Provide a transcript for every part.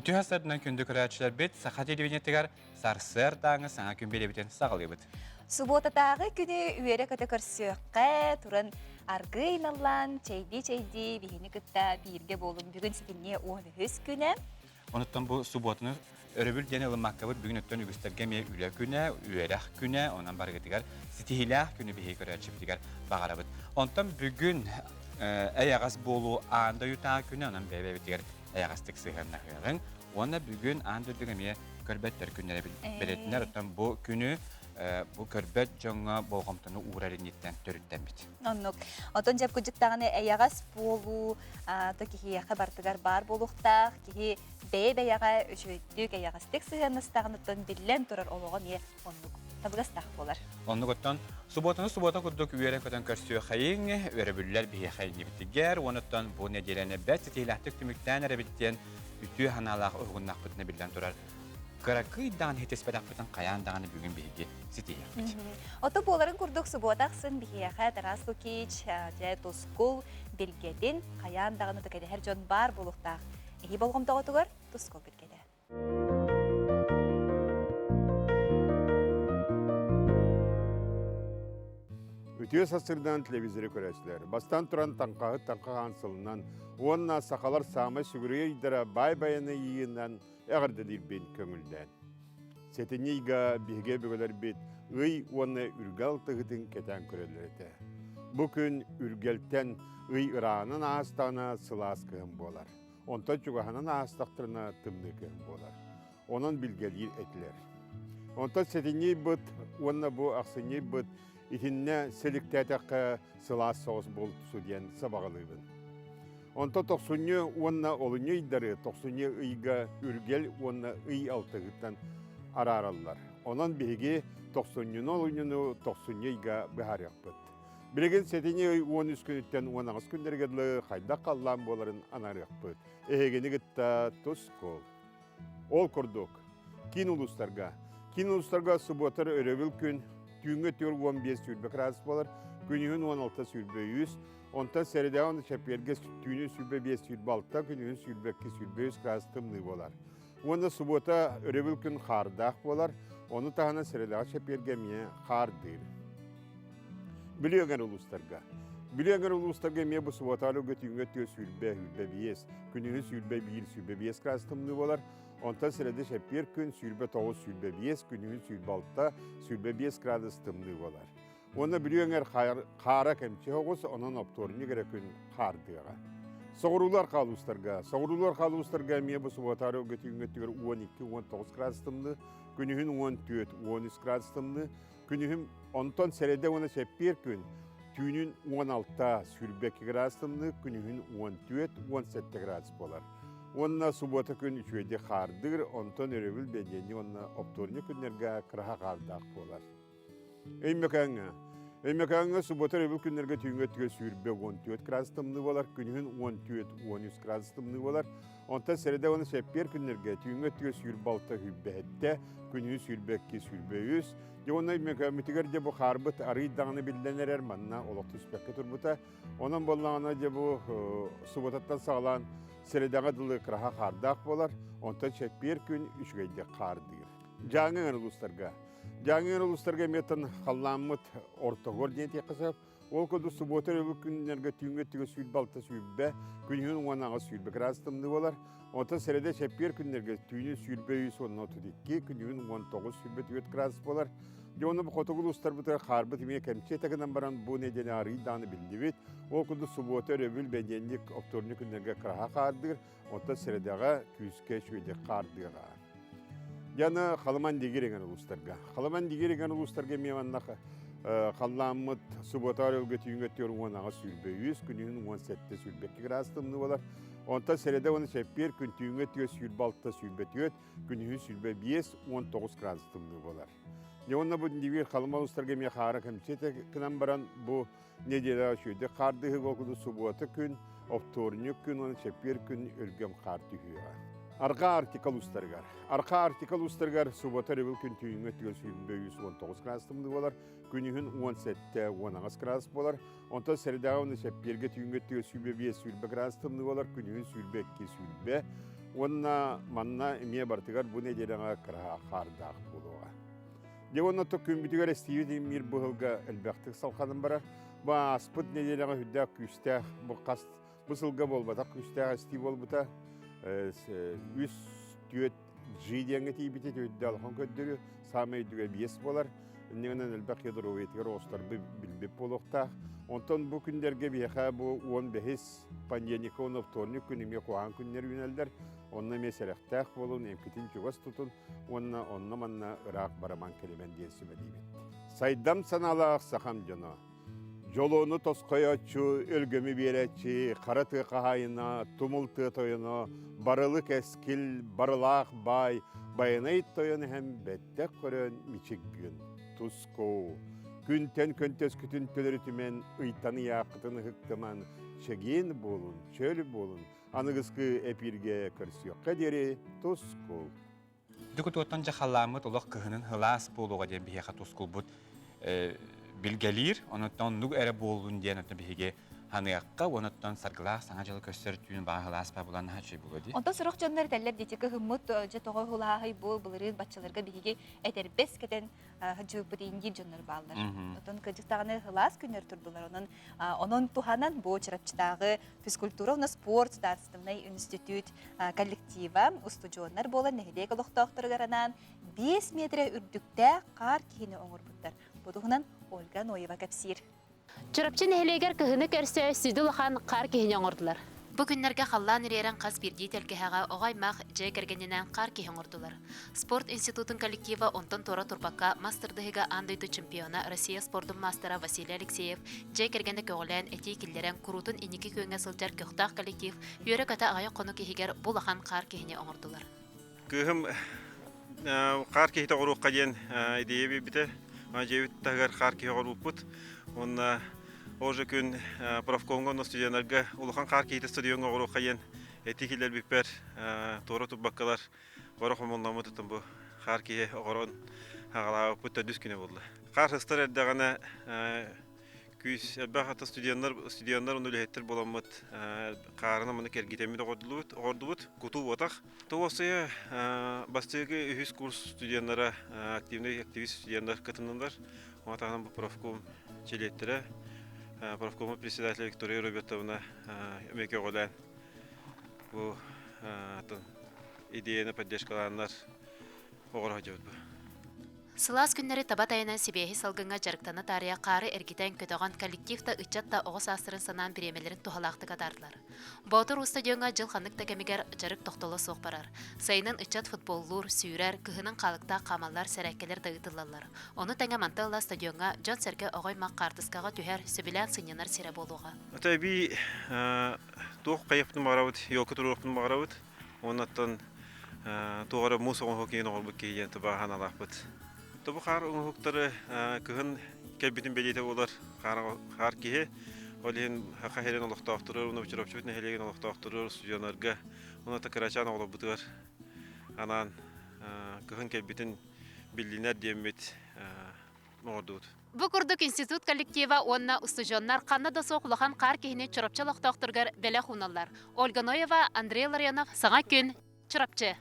Ütü hasarından kündü kıraçlar bit, sakat edibinettigar sarsır dağını Саҥа Күн belebiten sağılıyor bit. Суботатағы күні үйері көті көрсіққа тұрын аргыйналан чейді бейіні күтті бірге болым бүгін сетіне 13 күні. Onuttan bu subotunu örübül dene ılmakka bugün ötten ügüsterge me üle küne, üerek küne, ondan barı getigar, sitihillah günü bihi kıraçı bitigar bağara bit. Ondan bugün ayağız bolu anda yutağı küne, ondan bebe bitigar ayağız tek sığırına kıyarın. Onda bugün anda düğmeye körbetler günlere belirtinler, ondan bu günü bu körbet jonga bolgamtını uğrarınyetten törütten bit. Onluk. Oton jep kucuktağını ayağız bolu, to kihi xabartıgar bar boluqtaq, kihi bebe yağa öşöydük ayağız tek sığırnыстағын oton billen turar oluğun ye onluk. Tabıgastaq bolar. Onluk oton subota kurduk üyere köten körsüyor xayın, örebüller bihi xayın bitiger, onuttan bu nedelene bet sitihilahtık tümükten erebitten ütü hanalaq uygunnaq bitine billen turar. Kırakıydan hetespedak biten kayan dağını bugün bilgi sitihilak bit. Oto boların kurduk subotaqsın bihiyaqa Tarasukiç, Toskul, Bilgedin, kayan dağını tıkaydı her jon bar boluqtaq. Ehi bolğum dağıtıgır, Toskul bitkede. Ütüye sasırdan televizörü köreçler. Bastan turan tanqağın sılından, onunla sakalar sağma sügürüye idara bay bayanı yiyinden, eğirdedir ben köngülden. Seteniga bihge bögeler bit, onu ürgal tığıtın keten körelerete. Bugün ürgelten ıranın ağastana sılas kığım bolar. Onta çugahanın ağastaqtırına tımlı kığım bolar. Onun bilgelir etler. Onta seteni bit, onunla bu aksini bit, İtinne seliktetek sılas soğuz boltusu diyen sabağılığın. Onta toqsunyu onna olunyu iddarı, toqsunyu ıyga ürgel onna ıy altığıttan ararallar. Onun bilgi toqsunyunu olunyunu toqsunyu ıyga bihar yapıt. Bilgin setini 13 günütten 19 günlergedli hayda kallan boların anar yapıt. Ehegeni gitta Toskol. Ol kurduk. Kin uluslarga subotar örevil gün Tüngü tür 15 sürbe kras bolar, günühün 16 sürbe 100, onta seride çeperge tüynü sürbe 5 sürbe 6, günühün sürbe 2 sürbe 100 kras tımlı bolar. Onda subota örevil gün xardaq bolar, onu tahana seride çeperge miye xardır. Biliyorlar uluslarga miye bu subotalı götüngü tür sürbe 5, günühün sürbe 1 sürbe 5 kras tımlı bolar. Onta sırada şepir gün sürbe 9 sürbe 5, günün sürbe 6, sürbe 5 grad ısıtımlı bolar. Onu biliyorlar xara kemçe hoğuz, onun optorunu gerek gün xardığa. Soğurular kaluslarga miye bu subotarı götüngötügör 12-19 grad ısıtımlı, günün 14-13 grad ısıtımlı, günün ondan sırada onu şepir gün tüynün 16 sürbe 2 grad ısıtımlı, günün 14-17 grad bolar. Onna subota gün üçüyde xardır, ondan örevil bedeni onna optorunu günlerge kıraha xardaq bolar. Eymekanga subota örevil günlerge tüngötüge sürbe 14 grasımlı bolar, günün 14-13 grasımlı bolar. Ondan serede onu şepper günlerge tüngötüge sürbe 6 hübbehette, günün sürbe 2 sürbe 100. Onna eymekamitigerde bu xarbıt arı dağını bildiler ermanna, olaq tüspekke turbuta. Onun bollağına bu subotattan sağlan Seredağa dılı kıraha xardaq bolar, onta çekbir gün üçgeyde xardır. Жаңын ұлыстарға метін қалламыт ортағор ден текісіп, ол көді сұботыр өбі күнлерге түйінге түге сүйілбі алта сүйілбі, күнігін оңаға сүйілбі крастымды болар. Онта сәреде шәппер күнлерге түйіні сүйілбі үйсі онына тұдекке, күнігін 19 сүйілбі түйет красып болар. Оны бұл қотығыл ұстар бұтыр қарбы тіме кәмче тәгінен баран бұл неден арый даны білді бет. Ол көді сұботыр өбіл бәденлік опторны күнлерге қыраға қардығыр, онта сәредеға күйіске шөйде қардыға. Яны қалыман дегереген ұлыстарға. Қалыман дегереген ұлыстарға меманнақ қаламыт сұботар өлге түйінге түйір оңаға сүйілбе 100, күнігін 17 сүйілбе 2 градустымны болар. Онта сәреде оны шәппер күн түйінге түйір сүйілбе 6 сүйілбе 4, күнігін сүйілбе 5, 19 градустымны болар. Онна бұдын дегер қалыман ұлыстарға ме қара кәмчеті кінан баран бұл неделі шөйді қардығы қолқыды сұботы күн, опторны күн, оны шәппер күн өлгем қар түйіға. Arka artikal ustargar subota revil gün tüyünge tüyül suyunbe 119 grasımlı bolar, günühün 17-10 gras bolar, onta seridağı onu şeppirge tüyünge tüyül suyunbe 5 suyunbe grasımlı bolar, günühün suyunbe 2 suyunbe, онна манна эмие бартыгар бу неделяга кыра хардак болуга. Де онна то күмбүтүгөр эстиби мир быһылга элбактык салканым бара. Ба аспыт неделяга хүддак күстә бу каст бысылга болбата күстә эсти болбута. Үс түйөт жидеңге тийбите төйдө алган көддөрү самый дүгө биес болар. Негенен элбак ядро ветер остар билбеп болокта. Онтон бу күндерге бияха бу 15 пандемикон вторник күнүме куан күннер юнелдер. Онна меселектак болун эмкитин чугас тутун. Онна манна ырак бараман келемен десиме дейбит. Сайдам саналаак сахам жана. Жолону тоскоячу, өлгөмү беречи, караты кахайына, тумулты тойына, барылык эскил, барылак бай, байынайт тойыны hem беттек көрөн мичиггүн, туско. Күнтен көнтөс күтін төлөрүтүмен ыйтаны яқытын хыктыман, чеген болун, чөл болун, анығызкы эпирге көрсөкка дери туско. Дүкіт оттан жақаламыт олық кыһынын хылас болуға ден бейеқа тускул бұд билгелир, онуттан нуг әрі болуын ден өттен бейге ханıyаққа, онуттан саргылақ саңа жылы көстер түйін баға хылас ба бұлан хачы болады. Онда сұрық жонлар тәллер детекі хыммыт же тоғы хулағай бұл бұлырын батчаларға бейге әдербес кетен жүйіпі дейінге жонлар балдар. Ондан көдіктағаны хылас күнер тұрдылар. Onun туханан бұл чырапчытағы физкультура, спорт, дарстымнай институт коллектива устудионлар болан нәхедегі лұқтақтырғаранан 5 метре үрдікті қар кейіні оңыр бұттар. Бұдығынан Ольга Ноева кәпсир. Чырапчын әлегер кыһыны көрсө сүдүл хан қар кейіне оңырдылар. Бу күннәргә халлан иререн каз бирди телкеһәгә огаймак жай кергеннән кар киһен ордылар. Спорт институтын коллектива онтон тора турбакка мастerdыгы андыйты чемпиона Россия спортын мастера Василий Алексеев жай кергенде көгөлән эти киллерен курутун иники көңгә сылтар көктак коллектив йөрәк ата ая кону киһигер булахан кар киһене оңырдылар. Кыһым кар киһите орукка ден идея бите ажевит тагар кар киһе орупут. Онна Ожы күн профкомгон студентлерге улахан кар киһите стадионга орукка ден эти киллер бипер тора турбаккалар горох моннамы тутун бу кар киһе огорон хагала путта дүскүнө болду. Кар хыстар дагана күз бахата студентлер унулеттер боламыт карына мына кергитеми ордубут куту отак тоосыя бастыгы үһүс курс студентлары активист студенттер катынындар отаган бу профком челеттере профком председатель Виктория Робертовна меке голан бу идеяны поддержкаланнар огорожот. Сылас күннәре табат айынан сибеһи салгынга жарыктаны тария кары эргитен көтөгөн коллективта ычатта огыс астырын санан биремелерин тухалакты кадардылар. Ботор стадионга жыл ханнык текемигер жарык токтоло соқ барар. Сайнын ычат футболлур, сүйрер, кыһынын калыкта камаллар, сәрәккелер дагытылалар. Оны тәңе манталла стадионга жон серке огой мак картыскага түһәр сөбилән сынянар сире болуга. Таби тох кайыптын маравыт, йокы туруптын маравыт. Оннан тугары мусоң хоккейн олбук кийен табахан алакпыт. Тобу қар ұңғықтары күхін кәлбетін бәлейті олар қар кейі. Олен қахерен олықта ақтырыр, оны бүчіріп жүбітін әлеген олықта ақтырыр студионарға. Оны тақырачан олы бұтығар. Анан күхін кәлбетін білдінер демет оңырдуыд. Бу курдук институт коллектива онна устужоннар канада соқлахан қар кейіне чырапчалықты ақтыргар бәлі хуналар. Ольга Ноева, Андрей Ларионов, Саңа Күн, чырапчы.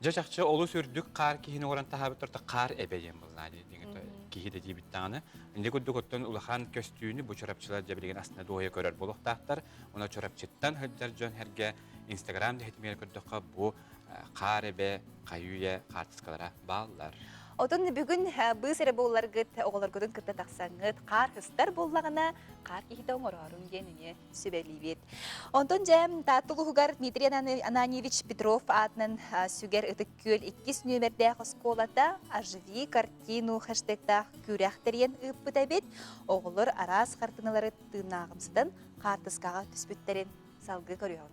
Жачакчы олу сүрдүк кар кихини оран тахабы турта кар эбейен булнали деген кихиде дибиттаны. Инде күдүк оттон улахан көстүүнү бу чорапчылар жабилген астына дое көрөр болуктактар. Уна чорапчыттан хыджар жон herge Instagram дехетмер көрдөккө бу кар эбе каюя картыскалара баллар. Отон бүгүн бысыры боллар гыт оголор көдөн кытта таксаңыт кар хыстар боллагына кар кихите оңорорун генине сүбелибет. Онтон жем татулугар Дмитрий Ананьевич Петров атынан сүгер ытыккөл 2 нөмерде школата оживи картину хэштегта күрәхтерен ыппытабет оголор арас картиналары тынагымсыдан картыскага түспүттерин салгы көрөөр.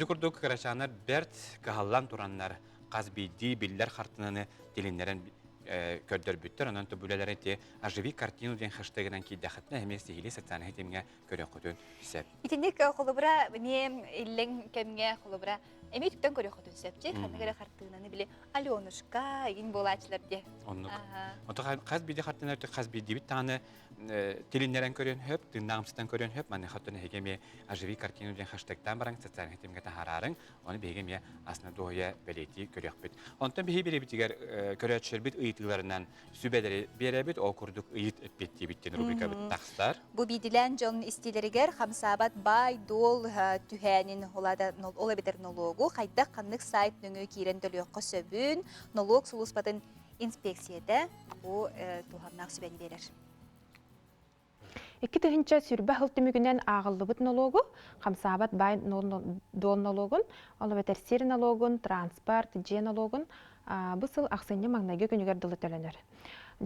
Дүкүрдүк карачанар берт кахаллан тураннар казбиди биллер хартынаны тилиннерен көрдөр бүттөр, онан төбүлелер те оживи картину ден хэштегинен кийдахатна эмес сихили социальный хетимге көрө көтөн сеп. Итинник холобра мне иллен кемге холобра эми түттөн көрө көтөн сепчи. Ханагара хартынаны биле Алёнушка ин болачылар де. Оннук. Ото казбиди хартынар те казбиди бит таны тилиннерен көрөн хөп, тынгамстан көрөн хөп, маны хатына хегеме оживи картину ден хэштегтан бараң социальный хетимге тахарарың, оны бегеме асна доя белети көрөкбүт. Онтон бихи бире битигер көрөчөр бит ыйтыларынан сүбелери беребит, ол курдук ыйт эппетти биттен рубрика бит тахстар. Бу бидилен жон истилеригер хамсабат бай дол түһәнин олада ола бетер налогу хайда каннык сайт нөңө кирен төлөккө сөбүн налог сулуспатын инспекцияда бу туханнак сүбени берер. Iki tühünçe sürbe hıltımügünden ağıllıbıt налогу, хамсабат бай дол налогун, ола бетер сир налогун, транспорт, же налогун, бысыл ақсыны маңнайгы күнігер дылы төлөнөр.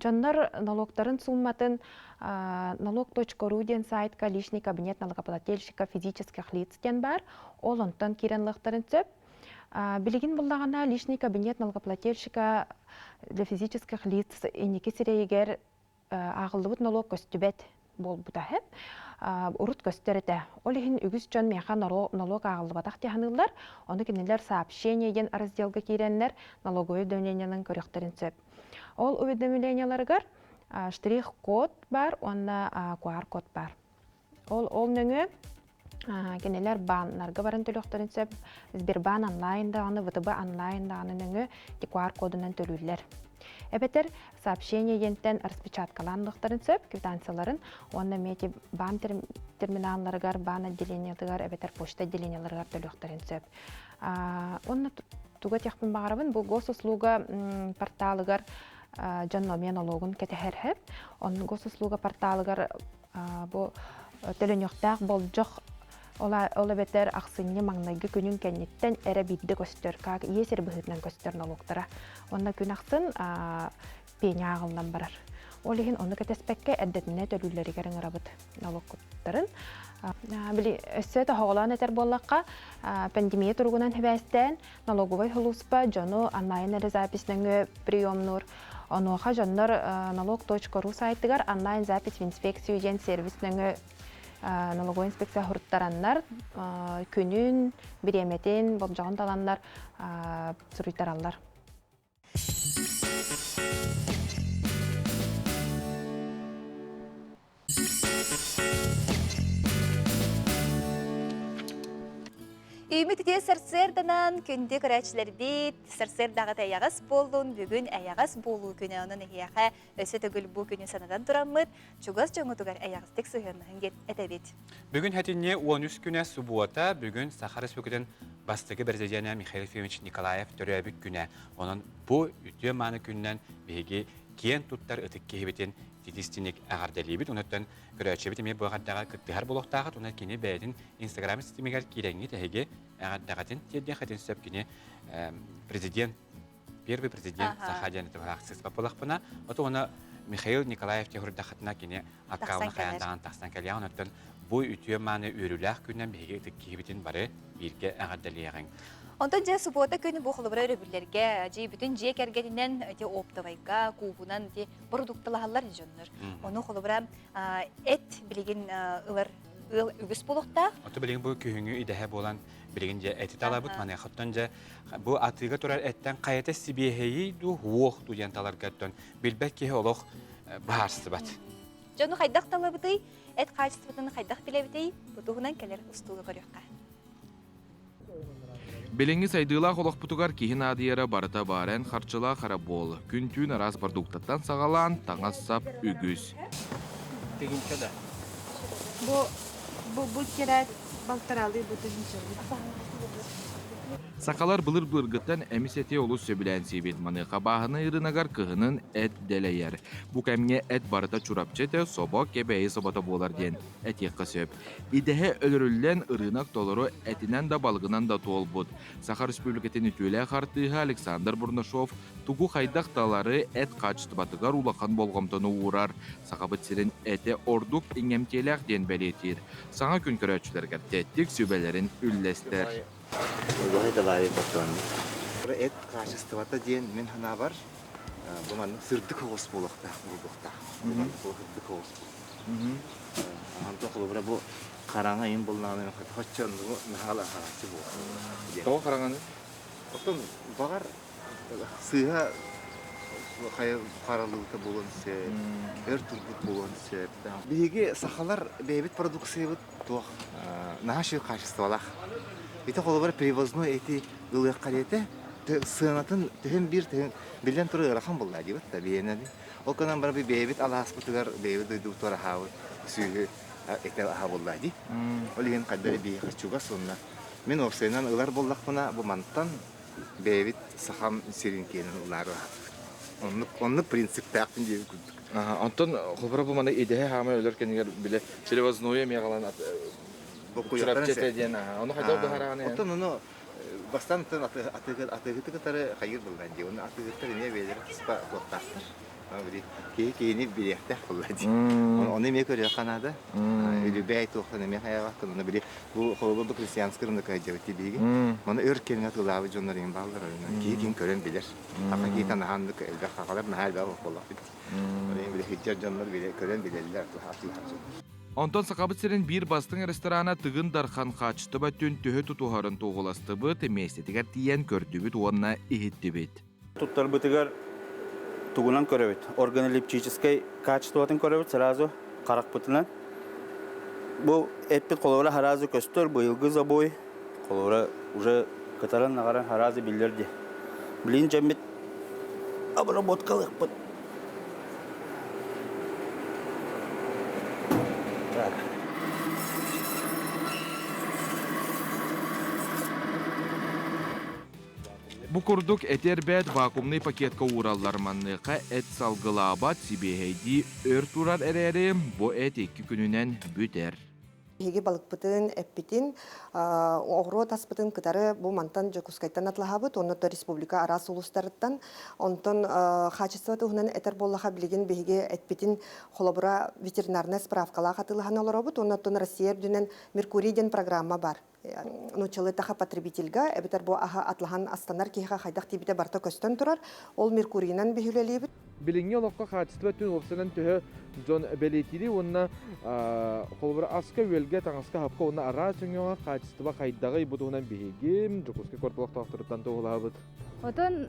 Жоннар налогтарын сумматын налог.ру ден сайтка личный кабинет налогоплательщика физических лиц ден бар, ол онтан киренлықтарын сөп. Билигин буллагана личный кабинет налогоплательщика для физических лиц инеки сирейгер ağıllıbыт налог көстүбет бол бутахет. Урут көстөрөтө. Ол ихин үгүс жон меха налог агылбатак таханылар. Оны кинелер сообщение ген разделга киреннер налоговый уведомлениянын көрөктөрүн сөп. Ол уведомленияларга штрих-код бар, онна QR-код бар. Ол нөңө кинелер баннарга барын төлөктөрүн сөп. Сбербан онлайнда, аны ВТБ онлайнда, аны нөңө QR-кодунан төлүлөр. Эбетер сообщение ентен распечаткаландыктарын сөп, квитанцияларын, онна мети бан терминалларыгар, бан отделенияларыгар, эбетер почта отделенияларыгар төлөктөрүн сөп. Онна туга тяхпын багарабын, бу госуслуга порталыгар жанномен налогун кетехерхеп, онна госуслуга порталыгар бу төлөнөктак болжок Ола бетер ақсыны маңнайгы күнін кәнеттен әрі бидді көстер, как есер бұхытнан көстер налогтара. Онна күн ақсын пені ағылынан барар. Ол егін оны кәтеспәкке әддетіне төлілерігерін арабыт налогтарын. Білі, өссі тоғылан әтер болаққа пандемия тұрғынан хәбәстен налоговай хұлуспа жону онлайн әрі записніңі приемнур. Онуға жоннар налог.ру сайтыгар онлайн запись в инспекцию ден сервисніңі налоговый инспекция хұрттараннар, күнін, биреметін, болжағын таланлар, сұруйтаралар. Үмітіде сарсырданан күнді көрәчілер бейт, сарсырдағыт аяғыз болуын, бүгін аяғыз болу күні оның аяға өсі түгіл бұл күні санадан тұрамыд, чугас жоңы тұғар аяғыздық сұғырнығын кет әтәбет. Бүгін әтіне 13 күні суббота, бүгін Саха Республикадан бастығы президент Михаил Ефимович Николаев төрөбік күні. Оның бұл үтіе маны күннен бейге кен тұттар ұтық кейбетін тетістінік ағардалейбіт. Онықтан көрәтшебет еме бұғаддаға күттіғар болуқтағыт, оны кені бәйдің инстаграм системегер кереңі тәйге ағардағатын теден қатын сөп кені первый президент Саха Дянетов ақсыз бапылақпына. Оты оны Михаил Николаев техурдақатына кені аққауына қаяндаған тақсан кәлия. Онықтан бұл үтіе маны өріләқ күннен бейге ұтық кейбетін бары бірге ағардалейғын. Онтон же суббота күні бұл қылыбыра өрөбілерге, же бүтін же кәргетінен оптовайға, кубунан продуктылағалар жонныр. Оны қылыбыра әт білеген ұлар үгіс болуқтақ. Оты білеген бұл күйіңі идәхе болан білеген же әті талабыт, маны қыттан же бұл атыға тұрар әттен қайата сибейхейі ду хуоқ дуден таларға әттен білбәк кеге олық бағарсы бат. Жону қайдақ талабыты, әт қайсыстыбытын қайдақ білебіті, бұтығынан кәлер ұстуғы көріққа. Белеңі сайдыла қолық бұтығар кейін адыяра барыта барен қарчыла қара бол. Күн түйін арас продуктаттан сағалан таңассап үгіз. Бұл керәт балтаралы бұтығын Сақалар былыр-былыргыттан әмісете олыс сөбілән сейбет маны қабағыны ұрынағар кығынын әт дәләйер. Бұ кәмге әт барыта чурапчеті собақ кебәйі собата болар ден әтек қысып. Идәхе өлірілден ұрынақ толыры әтінен да балғынан да тол бұд. Саха Республикатын үтөлі қартыға Александр Бурнашов тугу қайдақ талары әт қачысты батығар улақан болғамтыны урар. Сақабыт сірін әте ордук иңемтеләқ ден бәлетер. Саңа күн көрәтшілерге тәттік сөбәлерін үлләстер. Олай да лайы баттан. Эт качеството ден мен хана бар. Бу мен сырдык хос болукта, бурдукта. Сырдык хос. Антон колбра бу караңа ин болнаны хоччон бу нахала харасы бу. Тоо караңаны? Оттон багар сыга кай каралыкта болгонсе, эр турдук болгонсе. Биги сахалар бебит продукция тоо наши качестволах. Ити колбар привозной эти гылык карете сынатын тем бир тем билен туры рахан булла дибет та биенеди. Ол канан бар бебит алас бутугар бебит доктор хау сүйү эте хабулла ди. Ол ген каддары би хачуга сонна. Мен орсенан ылар боллакпына бу мантан бебит сахам сиринкен улары. Онны принцип тактын деп күрдүк. Антон холбара бу мана идея хама өлөркенигер биле привозное мегалан чурапчете ден. Оны хайда бахараны. Оттон ону бастантын атыгытары хайыр булдан ди. Оны атыгыттар эме белер спа коттастыр. Бери кейини биектер буллади. Оны эме көрө канада. Любей тохтан эме хаяга кына бери бу холбо христианский рынок айдебти биги. Мана өркенге тулабы жоннорын балдар. Кейин көрөн билер. Ага кейтан хандык элбе хагалар нахал ба боллак бит. Оны бери хиджар жоннор биле көрөн билерлер хатыл. Онтон сақабыт бир бастың ресторана тыгын дархан қачты бәттен төхі тұтуғарын тоғыласты бұт, местетігер тиен көрді бүт, онына ихетті бүт. Туттар бұтығар тугунан көрөбүт. Органолептической качествотын көрөбүт, сразу қарақ бұтынан. Бұл әппет қолуыра харазы көстір, бұйылғы забой, қолуыра уже кытаран нағаран харазы білдерді. Білін жәмбет обработкалық бұт. Бу курдук этер бәд вакуумный пакетка ураллар манныqa эт салгылабат сибехейди өр турар әрәрі, бу эт 2 күнінен бүтер. Хеге балыкпытын, эппитин, оғыру таспытын кытары бу мантан жокускайттан атлахабыт, оннотто республика арас улустарыттан, онтон хачество туғынан этер боллаха билеген беге эппитин холобура ветеринарная справкала қатылыхан олоробыт, онноттон Россия дүнен Меркурийден программа бар. Нучалы таха потребительга, эбитер бу аха атлахан астанар кейха хайдақ тибите барта көстөн турар, ол Меркурийнан бихүлелейбит. Билинге олоққа хачество түн опсынан түхі жон белетири, онна холбура аска өлге таңаска хапқа, онна ара чөңеуға хачество қайдағы ибудуғынан бігегім, жүкізге көрпілік тақтырыттан тоғылабыд. Отон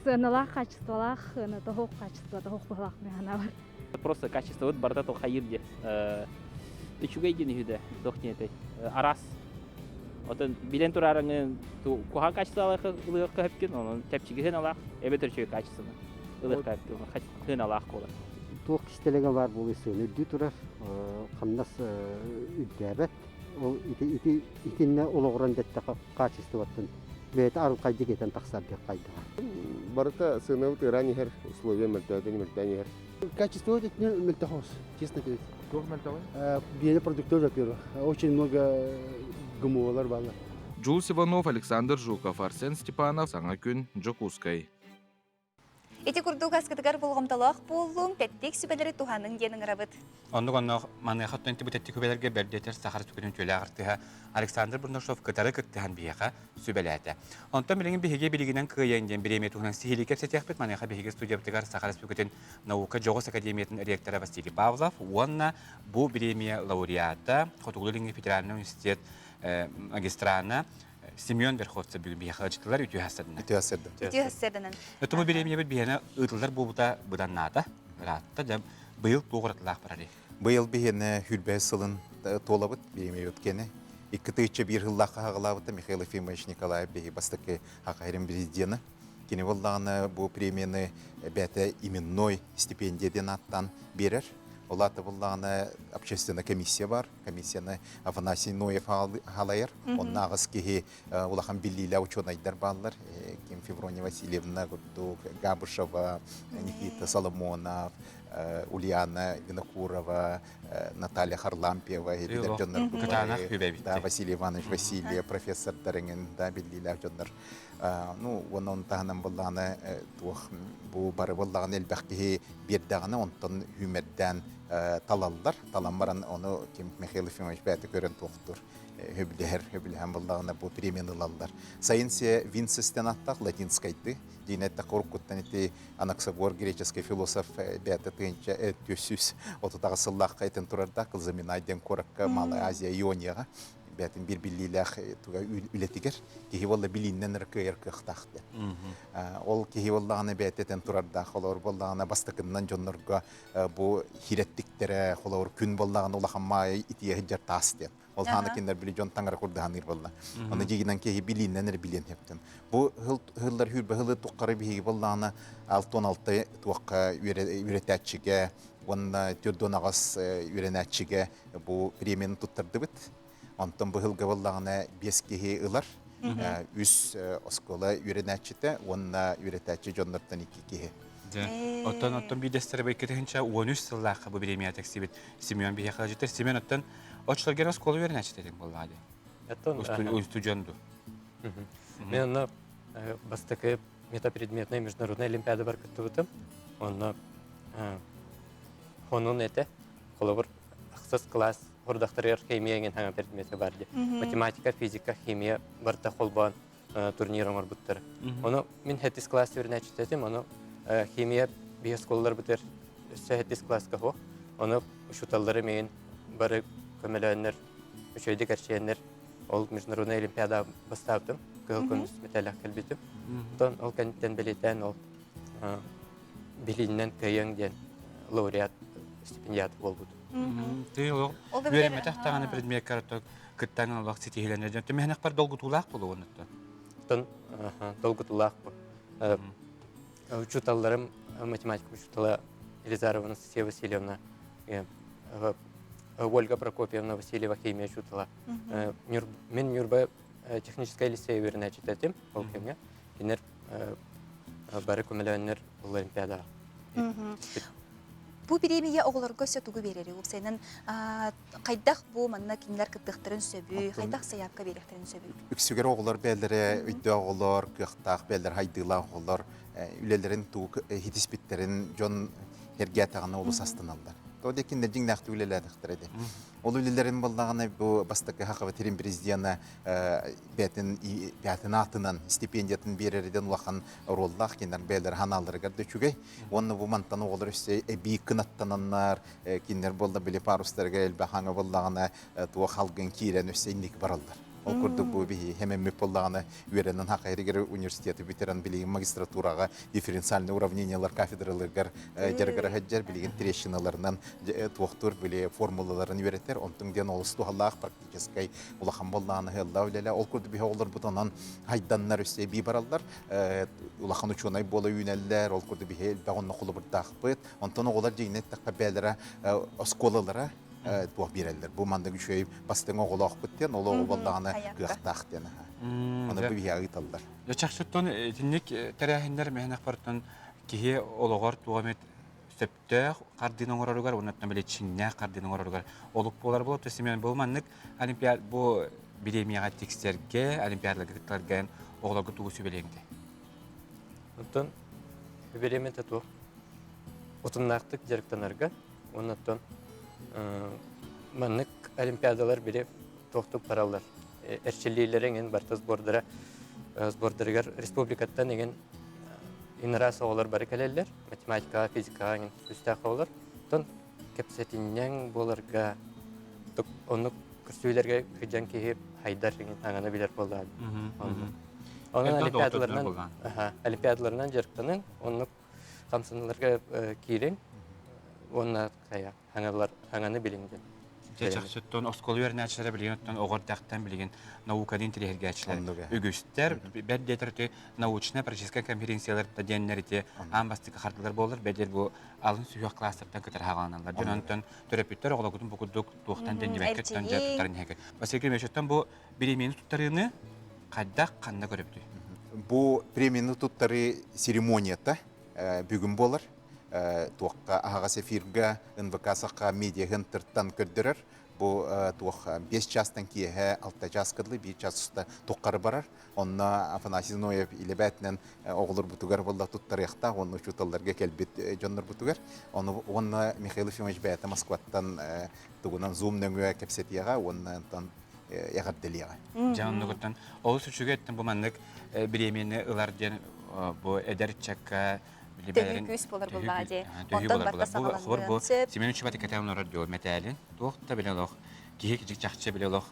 сыналақ качестволақ, тоғық качество, тоғық бұғылақ механа бар. Просто качество барда тоқ хайырде. Үчугей дені хүді, тоқтенетай. Арас. Отон билен турарыңын кухан качестволақ ылық көпкен, оның тәпчігіген алақ, әбетір чөй качествоны. Ылық көпкен, хын алақ қолар. Тоқ кістелеген бар бұл есігін үдді тұрар, қамнас үддәбәт. Ол итинне олығыран дәтті качествоттың. Бәйті арыл қайды кетен тақсар бек қайдыға. Барыта сынауыт иран ехер, условия мөлтәден ехер. Качество это мельтахос, честно говорить. Тоқ мөлтағын? Биелі продуктов, во-первых. Очень много ГМО-лар бала. Джулс Иванов, Александр Жуков, Арсен Степанов, Саҥа Күн, Жокускай. Эти курдук аскытыгар болғымталақ болуң, тәттек сүбәлері туханың денің рабыт. Онны манайха төнті бұтетті көбелерге бәрдетер сақар түкінің төлі ағыртыға Александр Бурнашов кытары кыттыған бияға сүбәләті. Онтан біліңін бігеге білігінен күйенден біреме тұғынан сихилі кепсетек бет манайха бігеге студия бұтығар сақар сүбәлетін наука жоғыс академиятын ректоры Василий Павлов. Онна бұл біреме лауреата Хотуғылы федеральный университет магистрана Семен Верховцев бүгін бияқы ұчытылар үтіу хасадынан. Үтіу хасадынан. Өтімі беремeye бір бияна ұтылар бұлда бұдан нада, ратта да бұйыл бұғыратылақ барады. Бұйыл бияна хүлбәй сылын толабыт беремeye өткені. Икі түйтші бір ғыллаққа ғалабыты Михаил Ефимович Николаев бейі бастықы хақайрын президені. Кені болдағына бұл премияны бәті именной стипендияден аттан берер. Олаты болдағына общественная комиссия бар. Комиссияны Афанасий Ноев халайыр. Он нағыз кеге олақан білілі ученайдар балылар. Кем Феврония Васильевна, Габышева, Никита Соломонов, Ульяна Винокурова, Наталья Харлампиева, Василий Иванович Васильев, профессор Даренген, білілі учендар. Ну, оның тағынан болдағына бұл бары болдағын әлбәқкеге бердағаны онтон хүмерден талалдар. Таламаран оны Михаил Ефимович бәті көрін тоқтыр. Хөбіліхен болдағына бұл премияны лалдар. Сайынсе Винцестен аттақ латинскайды. Дейнетті қорқыттан еті Анаксагор греческий философ бәті түйінші төсіз отытағы сыллаққа етін тұрарда қылзымын айден қораққа Малай Азия Ионияға бәтін бір біліләқ туға үлетігер. Кехи болда біліннен ұрқы-ұрқықтақты. Ол кехи болдағына бәтетін тұрарда қолауыр болдағына бастықыннан жонларға бұл хиреттіктері қолауыр күн болдағына олақамма итие хыджар тасты. Ол таны кендер білі жон таңғара құрдағаныр болда. Оны жегінен кехи біліннен білен хептім. Бұл ғылдар хүрбі ғылы тұққары бейгі болдағына 6-16 туаққа үйретәтшіге, онына түрден ағас үйренәтшіге бұл премияны тұттарды бұд. Онтон бұғылға болдағына 5 кехи ұлар, үс оскола үйренәтшіті, онына үйретәтші жонлардан 2 кехи. Оттон бидестері бәйкетігінші 13 сыллаққа бұл премия тәксібет Семен бейе қала жетер. Семен оттон очыларген оскола үйренәтші дедің болғады. Студионду. Мен оны бастықы метапредметная международная олимпиада бар күтті бұтым. Оның әті қолы бір ақсыз класс Ордақтарыр химияген хаңа предметі барды. Математика, физика, химия барда қолбан турнирың ор бұттыр. Оны мен хеттис класс өріне әчететім, оны химия биосколалар бұтыр хеттис класска хо. Оны ұшуталары мен бары көмеләнер, үшөйді кәршейенер, ол международный олимпиада бастаптым, кығыл көміс металлақ кәлбетім. Ол кәнттен білетен, ол біліннен көйен ден лауреат стипендиаты бол бұд. Үйеріме тақтағаны предмет қаратық күттаңын олақ сетихелеріне жөнті. Мәнақ бар долғы тулақ болу онықты? Долғы тулақ бұл. Учуталарым математика учутала Елизарова Анастасия Васильевна, Ольга Прокопьевна Васильева химия учутала. Мен Нюрба техническая лицея верна читатым, полкемге. Инер бары көмеләнер олимпиада. Бу премия оғыларға сөтугі берері. Өксайнан қайдақ бұ манна кенілер кіттіқтірін сөбі, қайдақ саяпқа беректірін сөбі? Үксігер оғылар бәлдері, үйтті оғылар, қықтақ бәлдер, хайдыла оғылар, үлелерін туық хитиспеттерін жон ергетағаны олыс астын алдар. Тоды кендер жиңнақты үлелердіқтір еді. Ол үлелерін болдағаны бұл бастықы хақығы терен президияны бәтін атынан стипендиятын берерден ұлақан роллақ кендер бәлдер ханалары кәрді чүгей. Оны бұл мантаны олар өсте бейік кынаттананлар, кендер болды біле парустарға әлбі хаңы болдағаны туы қалғын кейрен өсте индік баралдар. Ол күрдік бұл бейі хемен мөп болдағаны үйеренін хақайрегер университеті бетеран білеген магистратураға дифференциальный уравнениялар кафедраларғар жарғары хаджар білеген трещиналарынан туақтыр біле формулаларын үйереттер. Онтың ден олыс туғалақ практическай улахан болдағаны ғылда өлелі. Ол күрді бейі олар бұтынан хайданнар өсте бей баралдар. Улахан учонай болы үйнелілер. Ол күрді бейі бағынна құлы бұрдақ бұд. Онтың олар жейнет таққа бәлері осколалары туақ берелдер. Бұл мандың үшөй бастың оғылы ақ бүттен, ол оғы болдағаны қықтақтен. Оны бұл бейі ағыталдар. Чақшыттон тіннік тәрәхіндер мәхін ақпарттан кейе олығар туғамет сөптіқ қардин оңырарығар, онаттан біле чинне қардин оңырарығар. Олық болар болады, төсемен бұл мандық олимпиад бұл премияға текстерге, олимпиадалық кіттілерген оғылығы туғы сөбелеңді. Оттан өберемен тәтуқ ұтыннақтық жеріктанарға, онаттан маннык олимпиадалар бире тоқтук паралар. Эрчилилерин барта сбордырыгар республикаттан еген инрас оғылар бары кәлелер, математика, физика, үстақ оғылар. Тон кепсетиннен боларға, оны күрсүйлерге күджан кейіп хайдар аңаны білер болды. Оның олимпиадаларынан жарықтанын, оны қамсыныларға кейрен, онна кая хаңаны билинген. Чакчыттон оскол вернәчләре билген, оғыр тақтан билген наукадин телегәргәчләр. Үгүстәр бәддәтерте научная практическая конференциялар тәдәннәрите амбастык хартылар булыр. Бәдәл бу алын сүйәк класстардан көтер хаганлар. Дөнәнтен терапевтлар оғлагын бу кудук туктан дәннәбәк көттән җәптәрен һәгә. Басекре мәчеттән бу биремен туттарыны кадак канда көрөптү. Бу премияны туттары церемонията бүгүн болар. Туаққа ағасы фирга НВК-саққа медиаһын тырттан көрдірір. bu tuğ 5 çastan kiye 6 ças kıdlı 1 çasta toqqarı barar. Onna Afanasy Zinoyev ilebetnen oğulur butugar bolla tuttarıqta onu şutallarga kelbet jonlar butugar. Onna Mikhail Efimович bäte Moskvattan tuğunan Zoom nöngö kepsetiyaga ondan yaqardeliyaga. Jannuqtan ol suçuga ettin bu manlık biremini ılar diyen bu eder çakka Tühüküs bolur bu vadi. Ondan barda sağalandı. Bu Simen Çubati katamlar diyor metalin. Toqta bileloq. Gihik çaqça bileloq.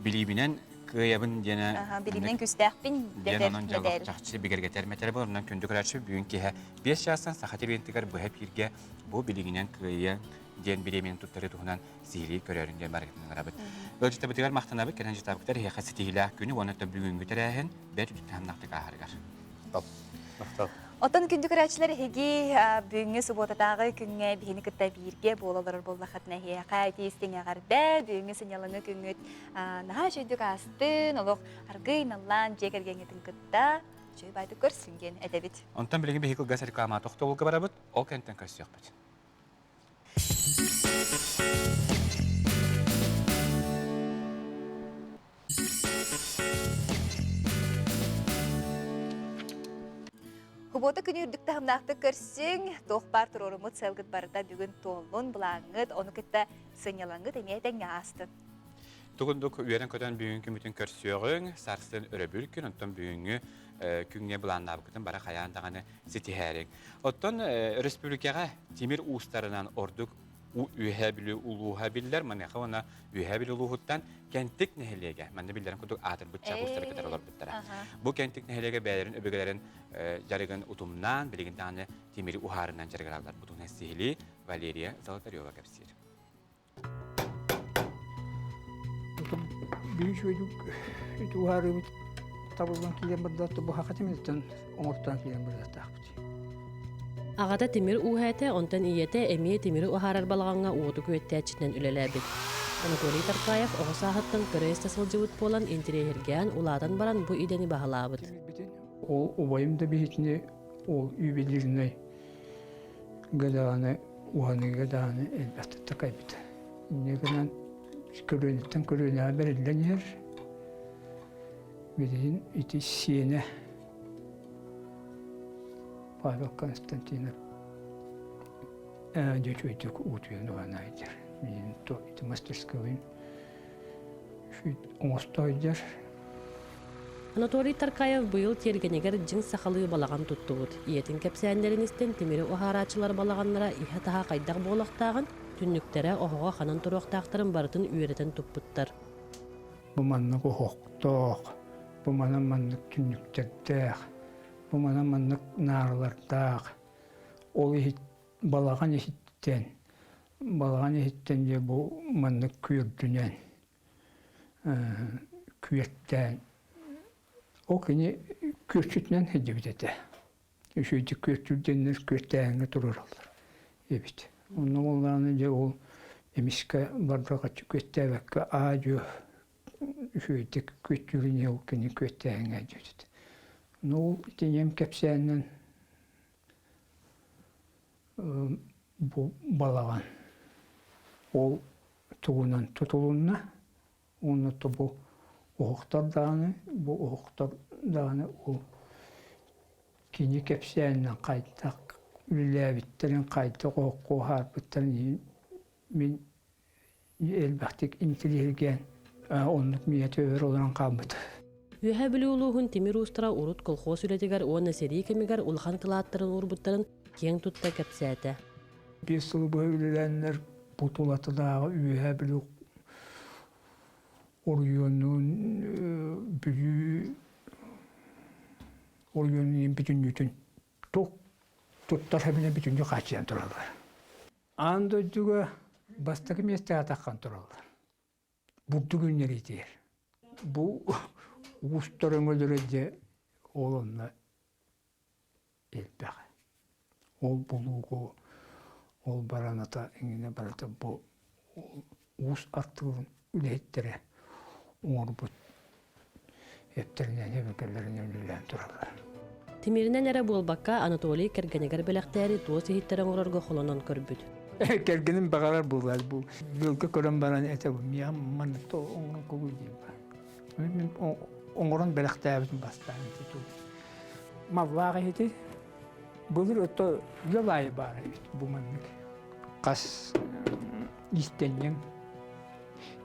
Bilibinen kıyabın diyene Bilibinen küstəxbin dedər. Çaqça bigergeter metal bolundan kündük raçı bugün ki 5 yaştan saxati bentigar bu hep yerge bu biliginen kıyya diyen biremin tuttarı tuğunan zihli köröründe marketinden arabıt. Ölçü tabıtıgar maqtanabı kenanjı tabıklar ya xasitihilah günü onu da bugün gütərəhin bər tütən naqtı qahargar. Top. Otan kündük raçlar hegi büyüngü subotaдағы күнгө бихини кытта бирге болалар болла хатна хе кайти истең агарда büyüngü сынялыны күнгөт наха жөйдүк астын олох аргый наллан жегергеңетин кытта жөй байды көрсүнген эдебит. Ondan bilegi bir hikul gasar kama toxta olga barabıt, o kentten kösüyoq bit. Хубота күнүрдүктө хамнаакты көрсүң, тохпар турорумут селгит барда бүгүн толун булаңыт, оны кытта сыйнялаңыт эмиетең астын. Тугундук үйерен көтөн бүгүнкү бүтүн көрсүөгүң, сарсын өрөбүл күн, онтон бүгүнгү күнгө буланнабыкытын бара хаяндаганы ситихәрик. Оттон республикага темир устарынан ордук үйәбілі улуға білдер, манеға ona үйәбілі улуғыттан кенттік нәхелеге, мәнді білдерін күдік атыр бұтчақ ұстары көтер олар бұттара. Бұл кенттік нәхелеге бәлерін өбігілерін жарығын ұтымнан, білігін тағаны темірі ұхарынан жарығыр алар. Бұтың әстихілі Валерия Золотарева кәпсер. Büyük çocuk uharı табылған келген бірдатты бұл хақатымыздың оңырттан келген бірдатты ақпыты. Ағата темир ухәте, онтан иете әмие темир ухарар балағанға уғыды көйетті әчінен үлеләбіт. Анатолий Таркаев оғыса ағыттың көресті сылжывыт болан интерьерген ұладан баран бұл идені бағалабыт. Ол ұбайымда бейетіне ол үйбелеріне ғадағаны, уғаны ғадағаны әлбәтті тақайбыт. Негінен көрінеттен көрінеға бәрілден Берейін ити сені Павел Константинов дечуйтік ұтуен оған айдыр. Мен то ити мастерскойын оңыстойдыр. Анатолий Таркаев бұйыл тергенегер жың сақалы балаған тұттуғыд. Иетін кәпсәндеріністен темірі ұхарачылар балағанлара иха таға қайдақ болақтағын, түнніктері оғыға қанан тұрақтақтырын барытын үйеретін тұппыттар. Бұманны құқықтық. Bu manammanlık tünlükтердәк, bu manammanlık narlardaq. Ol balağan ehitten de bu manlık küyürdünen, küyetten. O kini küyürtünen hedibidede. Şöyle küyürtüdenler küyürtüğüne dururlar. Evet. Onun olanınca o emiska bardağa küyürtüğüne ağacı şöyle kötülüğüne o kini kötüğüne geçti. No, diyem kepsenden bu balağan o tuğunan tutulunna onu da bu oğuktar dağını o kini kepsenden kaytak ülevitlerin kaytak o harpıtların min elbette intelligen onluk miyeti över olan kalmadı. Ühe bilü uluğun temir ustara urut kolxoz üretigar o neseri kemigar ulhan kılattırın urbutların keng tutta kepsete. Bir sılı böylelenler butulatu dağı ühe bilü Orion'un büyü Orion'un bütün yütün tuttar hepine bütüncü kaçıyan durarlar. Andoccuğa bastaki mesleğe atakkan durarlar. Burdu günleri der. Bu uçların öldürece olanla elbette. Ol buluğu, ol baranata, engine barata bu uç attığın ülhettere orbut hepterinden hebekerlerine ölülen durarlar. Timirinen ere bolbakka Anatoliy kergeneger belekleri dost ehitterin orarga holonan körbüt. Kergenin bakalar bullar bu. Yolga koran bana ete bu. Miyam man to onun kogu diye. Min ongoran belaktabitin bastan tu. Mavvaga hiti. Bulur oto yolay var bu manlık. Kas istenyen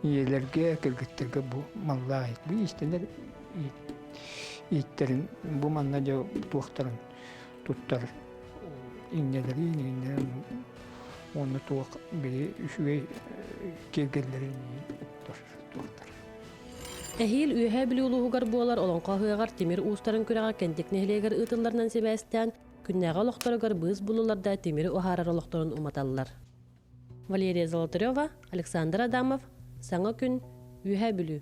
yerlerge kergetlerge bu mallar bu istenler itlerin bu manlaca tuğtarın tuttar ingeleri onu tuğ biri üşüge kergetlerin tuğtar. Ehil ühe bili uluğugar buolar olonqa hıgar timir uustarın kürağa kentik nehleger ıtıllarından sebästään künnäge oloqtorugar bız bulularda timiri uharar oloqtorun umatallar. Валерия Золотарева, Александр Адамов, Саҥа Күн, үһэ бүлүү.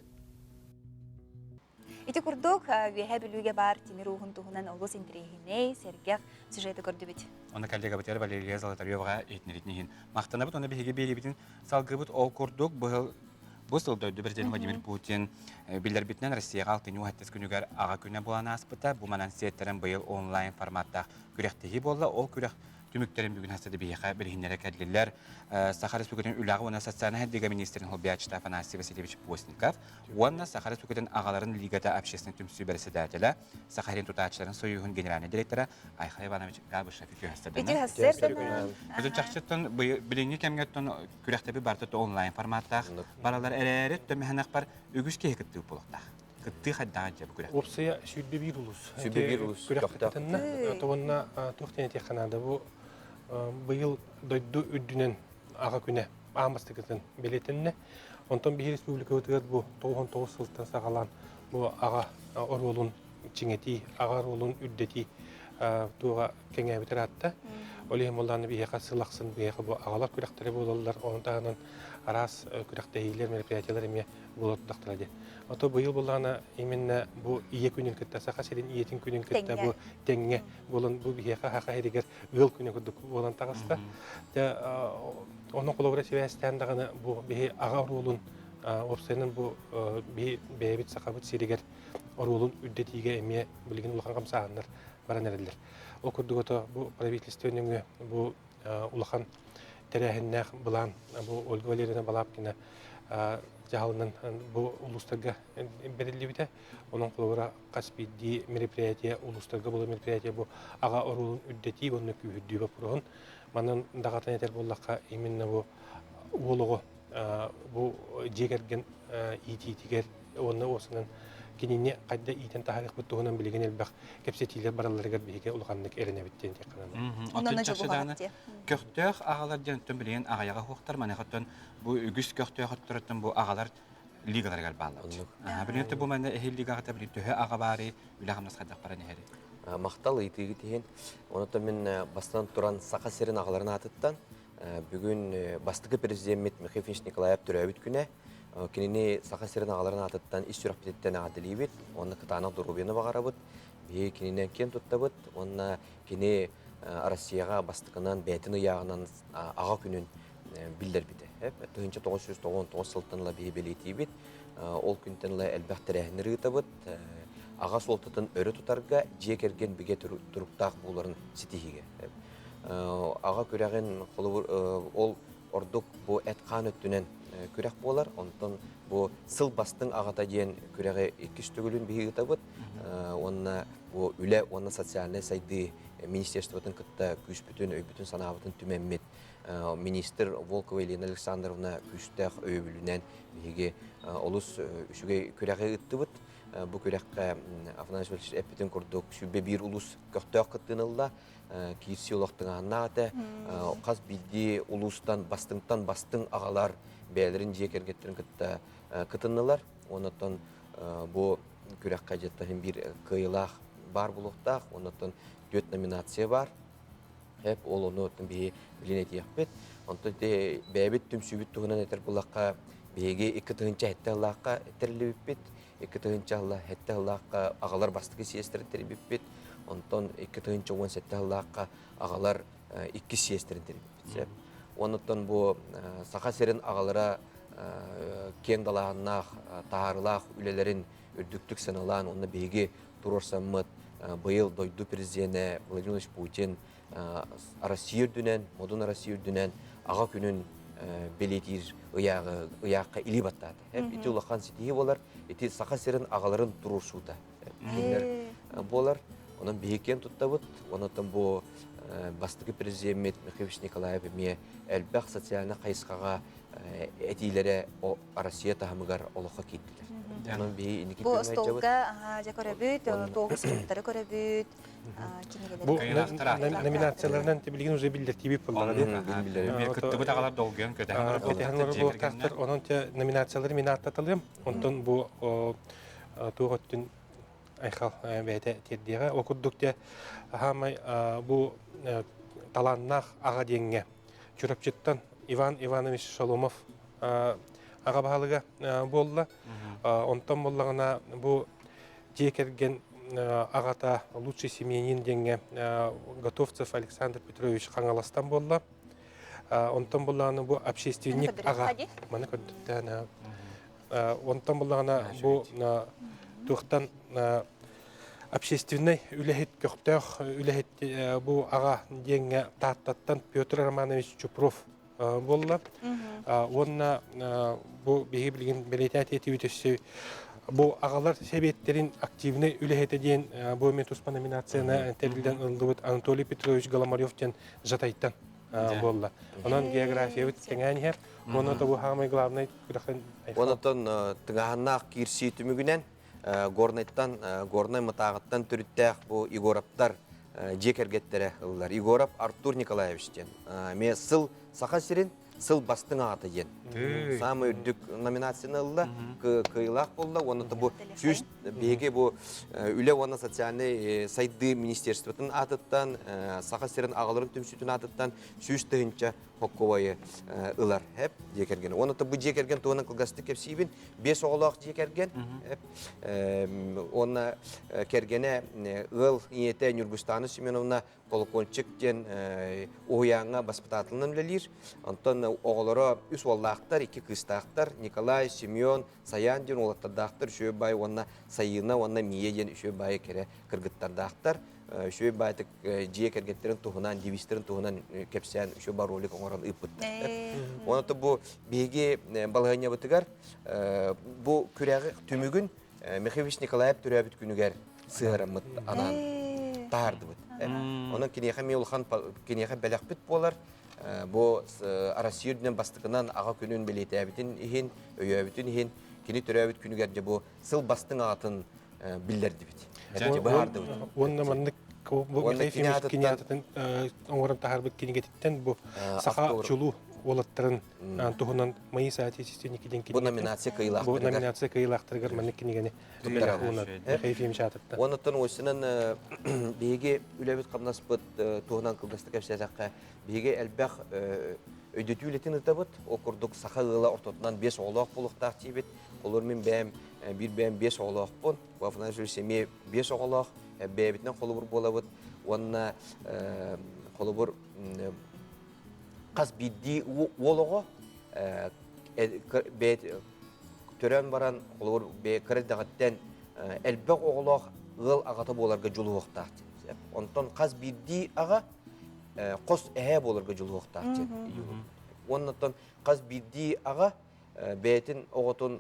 Ити курдук үһэ бүлүүге бар тимир уһун туһунан олус интерехине сергех сюжеты көрдүбүт. Оны коллега битер Валерия Золотаревага этнеритнихин. Мактанабыт оны биһиге берибитин салгыбыт ол курдук бу сылдойду президент Владимир Путин билер битнен Россияга 6 уһаттес күнүгөр ага күнө буланаспыта бу манан сеттерен быйыл онлайн форматта күректеги болла ол күрек Tümüklerin bugün hastada bir yaka bilhinlere kadliler. Sakha Respublika'nın ulağı ona satsana heddiga ministerin Holbiyaç Tafanasi Vasilievich Postnikov. Ona Sakha Respublika'nın ağaların ligada apşesinin tüm süberisi dağıtıla. Sakhar'ın tutaçların soyuğun generalini direktörü Ayxa Ivanoviç Gabışa fikir hastada. İti hasırdı mı? Bizim çaxçıttan bilingi kemgetton kürektebi bartıda online formatta. Baralar ereret dömehanak bar ügüs kehikittiği bulukta. Кытты хаддаға жабы көрек. Опсыя сүрбе бир улус. Сүрбе бир улус. Күрәктәтенне товынна тохтен теханада бу быйыл дойду үддүнен ага күнә амастыгытын билетинне. Онтон бир республика өтөгөт бу 99 сылтан сагалан бу ага оролун чиңети, ага оролун үддети туга кеңе битератта. Оле молланы бия касылаксын бия бу агалар күрәктәре булалар. Онтанын арас күрәктәйләр мероприятиялар эме булат дактырады. Ото быйыл булганы именно бу ие күнүн кытта саха серин иетин күнүн кытта бу теңге болон бу бияка хака херигер ыл күнү кудук болон тагыста. Та onun kolaborasyon dağını bu bir ağa rolun opsiyonun bu bir beyabit sakabıt seriger rolun üddetiğe emiye bilgin ulakan kamsahanlar baran eriler. O kurduğu bu правительственный bu ulakan terehinne bulan bu Olga Valeriyevna Balapkina jahalının bu uluslarga belirli bite onun kolabora kasbidi meripiyatiye uluslarga bu meripiyatiye bu ağa rolun üddetiği onun kühüddüğü bu proğun Манан дагатан етер боллакка именно бу улугу бу жегерген ититигер онна осунан кинине кайда итен тахарих буттугунан билген элбак кепсетилер бараларыгар биге улганнык эрене биттен теканан. Онна жабугатты. Көктөх агалар жөнтөн билген агаяга хуктар манахаттан бу үгүс көктөх хаттыратын бу агалар лигаларга баалап. Биринте бу менде эхил лигага билин төһө ага бары улагамнас кадак бара нехери. Мақтал итиги тиген. Онута мен бастан туран сақа серин ағаларына атыттан бүгін бастығы президент Михайлович Николаев түрәбіт күні кеніне сақа серин ағаларына атыттан ис сүрәк бітеттен ағадылейбет. Онына қытанақ дұрубені бағарабыт. Бей кенінен кен тұттабыт. Онына кене Россияға бастығынан бәтін ұяғынан аға күнін білдер біті. Тұхынша 999 сылтынла бей белейтейбет. Ол күнтенла әлбәқ тірәхінері ұтабыт. Аға солтытын өрі тұтарға жекерген біге тұруқтақ боларын сетихиге. Аға көрәген ол ордық бұл әтқан өттінен көрәк болар. Онтын бұл сыл бастың ағата дейін көрәге екіш түгілін бігі ұтабыд. Онына бұл үлі, онына социальный сайды министерствотын күтті күш бүтін, өй бүтін санабытын түмәммет. Министр Волкова Елена Александровна күштәқ өйбілінен біге олыс үшіге көрәге ұттыбыд. Bu körəkə Afganistan ölçüsü əpidin kurduk. Şübbe bir ulus köktək qıttınılla kiyisi olaqtın annadı. Qaz bildi ulustan bastın ağalar bəylərin jekərgetlərin qıttınılar. Ondan bu körəkə jətəhin bir qıyılaq бар buluqtaq. Ondan 4 nominasiya var. Hep onu bir bilinət yaxbet. Ondan bəybit tüm sübüt tuğunan etər bulaqqa bəyge 2 tığınca həttəllaqqa etərilibit. 2 tığınca Allah həttəllaqqa ağalar bastıqı siyestəri teribibit. Ondan 2 tığınca 17 həttəllaqqa ağalar 2 siyestəri teribibit. Ondan bu saqa serin ağalara ken dalağınaq, taharılaq ülələrin ürdüktük sanılan onu bəyge durursamıt. Быйыл дойду президенті Владимир Путин Россия үрдінен, модун Россия үрдінен аға күнін белетир ыяққа или баттады. Ити улахан ситихи болар, ити сақа серін ағаларын тұрушуда. Болар, onun бейкен тұттабыт, онытын бұл бастығы президент Михаил Николаев ме әлбәқ социалны қайысқаға әтейлері Россия тағымығар олыққа кеттілер. Бұл столға жа көрәбіт, тоғыз кірттары көрәбіт, Бұл номинацияларынан білген уже білдер тибіп болдығы. Күттігіт ағалар долгион көтәңір Оның номинациялары мен аттатылым. Онтын бұл туғыттың айқал бәйті тердеға. Оқырдық бұл таланнақ аға денге. Чүрапчыттан Иван Иванович Шаломов аға бағалыға болды. Онтан болағына бұл жекерген ағата лучший семьянин денге Готовцев Александр Петрович Қаңаластан болды. Онтан болағына бұл общественник аға. Онтан болағына бұл тұқтан общественный үләхет көқтәқ үләхет бұл аға денге таттаттан Петр Романович Чупров болды. Онна бұл беге білген белетәт еті өтесі бұл ағалар себеттерін активны үләхеті ден бұл мен тұспа номинацияны тәрілден ұлдығыт Анатолий Петрович Голомаревтен жатайттан болды. Онан география өттен әнер, оны да бұл хағымай главный күріқін айқал. Онытын тыңағаннақ кирси түмігінен горнайттан, горнай мұтағыттан түріттәқ бұл Игораптар жекергеттері ұлылар. Игорап Артур Николаевичтен. Мен сыл сақа сирен, сыл бастың ағаты ен. Самы үрдік номинацияны ұлыла, кыйлақ болды. Оны бұл сүйіш беге бұл үлі оны социальный сайды министерствотын атыттан, сақа сирен ағаларын түмсүтін атыттан сүйіш тұғынша Хокковайы ылар хеп жекерген. Оны бұл жекерген туғынан қылғасты кепсейбін 5 оғылақ жекерген. Оны кергене ыл ниеті Нюргустаны Семеновна Колокончиктен ояңа баспытатылынан білелер. Онтан оғылары үс олақтар, 2 қыстақтар, Николай, Семен, Саянден олаттардақтар, үші бай онна сайына, онна миеден үші бай кере кыргыттардақтар. Шөй байтык жиек әргеттерін туғынан, девистерін туғынан кепсән шөй бар ролик оңыран ұйпытты. Оныты бұл беге балғайня бұтығар, бұл күрәғі түмігін Михаил Николаев түрәбіт күнігер сығырамыд анан тағарды бұд. Оның кенеға меулхан кенеға бәләқ бүт болар. Бұл Россия дүнен бастықынан аға күнін белеті әбітін ехен, өй әбітін ехен, кені түрәбіт күнігерде бұл сыл бастың ағатын білдерді біт. Онна маннык кинятатын оңорын тахарбыт кинегетиттен бу саха чулу олаттарын туһунан мои соотечественникиден бу номинация кыйлак. Бу номинация кыйлактыргар маннык кинегени. Хайфим шатытта. Онотон осынан беге үлебит камнаспыт туһунан кылдастык эсесакка беге элбах өйдөтүлетин ытабыт окурдук саха ыла ортотунан 5 олоқ булуктак тибит. Олар мен бәм bir бәм 5 олоқ бон. Вафнан семье 5 олоқ бәбитнен қолыбыр болабыт. Онна қолыбыр қаз бидди олоғы төрен баран қолыбыр кірдіғаттен әлбәқ оғылақ ғыл ағаты боларға жұлы оқтақты. Онтан қаз бидди аға қос әе боларға жұлы оқтақты. Оннан қаз бидди аға бәйтін оғытын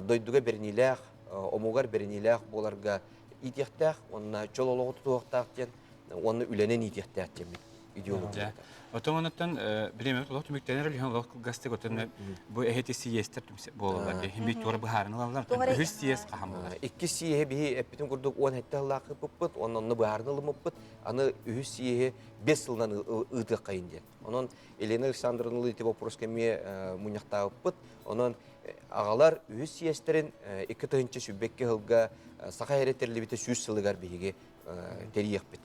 дойдуға берниләқ, омуғар берниләқ боларға итектәқ, онна жол олығы тұтуқтақтен, оны үленен итектәқтен идеология. Отон онуттан билемет улах түмүктенер лихан улах кылгасты готон бу эхети сиестер болалар. Химби тура бахарын алалар. Хүс сиес кахам болар. 2 сие би эпитин курдук 10 хетте лакы пуппут, онны бахарын алымыппут, аны хүс сие 5 жылдан ыты кайынды. Онон Елена Александровна ити вопроска ме муняктааппут, онон агалар хүс сиестерин 2 тыгынчы сүбекке хылга сака эретерлибите сүз сылыгар биге терияқпет.